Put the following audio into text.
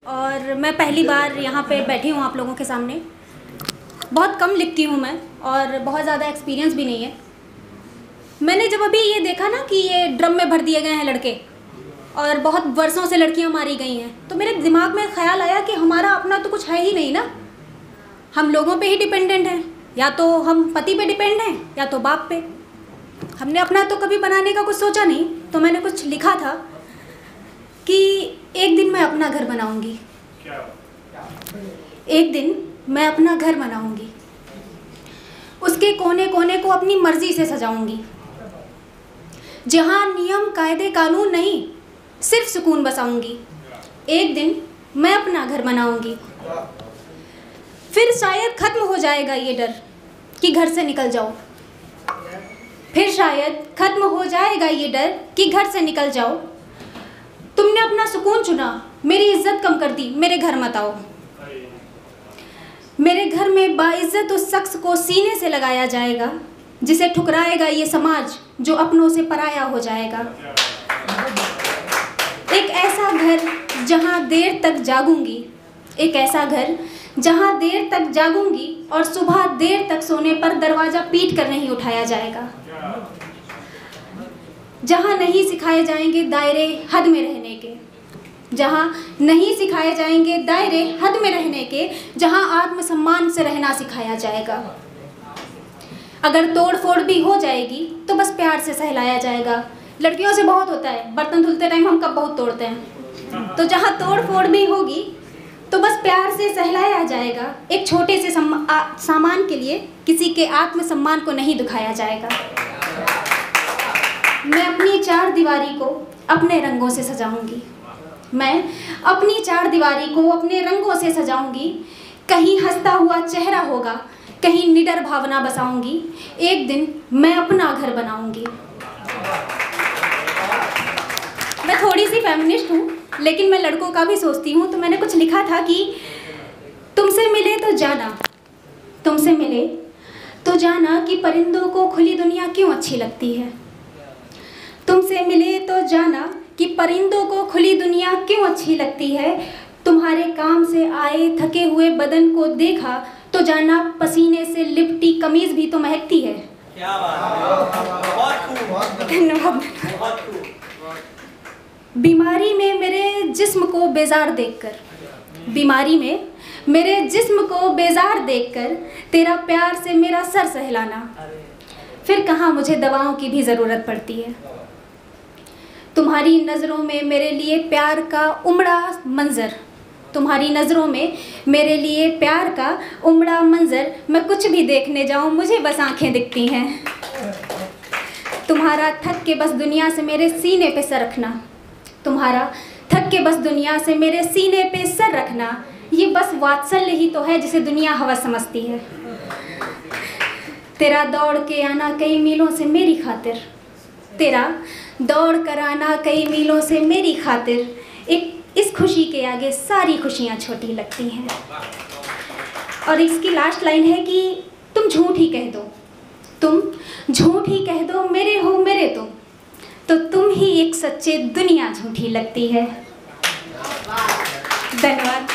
और मैं पहली बार यहाँ पे बैठी हूँ आप लोगों के सामने। बहुत कम लिखती हूँ मैं और बहुत ज़्यादा एक्सपीरियंस भी नहीं है। मैंने जब अभी ये देखा ना कि ये ड्रम में भर दिए गए हैं लड़के और बहुत वर्षों से लड़कियाँ मारी गई हैं, तो मेरे दिमाग में ख्याल आया कि हमारा अपना तो कुछ है ही नहीं ना। हम लोगों पे ही डिपेंडेंट हैं, या तो हम पति पे डिपेंड हैं या तो बाप पे। हमने अपना तो कभी बनाने का कुछ सोचा नहीं। तो मैंने कुछ लिखा था कि एक दिन मैं अपना घर बनाऊंगी, एक दिन मैं अपना घर बनाऊंगी, उसके कोने कोने को अपनी मर्जी से सजाऊंगी, जहां नियम कायदे कानून नहीं सिर्फ सुकून बसाऊंगी। एक दिन मैं अपना घर बनाऊंगी। फिर शायद खत्म हो जाएगा ये डर कि घर से निकल जाओ। फिर शायद खत्म हो जाएगा ये डर कि घर से निकल जाओ। तुमने अपना सुकून चुना, मेरी इज्जत कम कर दी, मेरे घर मत आओ। मेरे घर में बाइज्जत उस शख्स को सीने से लगाया जाएगा जिसे ठुकराएगा ये समाज, जो अपनों से पराया हो जाएगा। एक ऐसा घर जहां देर तक जागूंगी, एक ऐसा घर जहां देर तक जागूंगी और सुबह देर तक सोने पर दरवाजा पीट कर नहीं उठाया जाएगा। जहां नहीं सिखाए जाएंगे दायरे हद में रहने के, जहां नहीं सिखाए जाएंगे दायरे हद में रहने के, जहां आत्मसम्मान से रहना सिखाया जाएगा। अगर तोड़ फोड़ भी हो जाएगी तो बस प्यार से सहलाया जाएगा। लड़कियों से बहुत होता है, बर्तन धुलते टाइम हम कब बहुत तोड़ते हैं। तो जहां तोड़ फोड़ भी होगी तो बस प्यार से सहलाया जाएगा। एक छोटे से सामान के लिए किसी के आत्मसम्मान को नहीं दुखाया जाएगा। मैं अपनी चार दीवारी को अपने रंगों से सजाऊंगी, मैं अपनी चार दीवारी को अपने रंगों से सजाऊंगी। कहीं हंसता हुआ चेहरा होगा, कहीं निडर भावना बसाऊंगी। एक दिन मैं अपना घर बनाऊंगी। मैं थोड़ी सी फेमिनिस्ट हूँ, लेकिन मैं लड़कों का भी सोचती हूँ। तो मैंने कुछ लिखा था कि तुमसे मिले तो जाना, तुमसे मिले तो जाना कि परिंदों को खुली दुनिया क्यों अच्छी लगती है। तुमसे मिले तो जाना कि परिंदों को खुली दुनिया क्यों अच्छी लगती है। तुम्हारे काम से आए थके हुए बदन को देखा तो जाना पसीने से लिपटी कमीज भी तो महकती है। क्या बात है, धन्यवाद। बीमारी में मेरे जिस्म को बेजार देखकर, बीमारी में मेरे जिस्म को बेजार देखकर तेरा प्यार से मेरा सर सहलाना, फिर कहाँ मुझे दवाओं की भी ज़रूरत पड़ती है। तुम्हारी नज़रों में मेरे लिए प्यार का उमड़ा मंजर, तुम्हारी नज़रों में मेरे लिए प्यार का उमड़ा मंजर, मैं कुछ भी देखने जाऊं मुझे बस आंखें दिखती हैं। तुम्हारा थक के बस दुनिया से मेरे सीने पे सर रखना, तुम्हारा थक के बस दुनिया से मेरे सीने पे सर रखना, ये बस वात्सल्य ही तो है जिसे दुनिया हवस समझती है। तेरा दौड़ के आना कई मीलों से मेरी खातिर, तेरा दौड़ कर आना कई मीलों से मेरी खातिर, एक इस खुशी के आगे सारी खुशियाँ छोटी लगती हैं। और इसकी लास्ट लाइन है कि तुम झूठ ही कह दो, तुम झूठ ही कह दो मेरे हो मेरे तुम, तो तुम ही एक सच्चे दुनिया झूठी लगती है। धन्यवाद।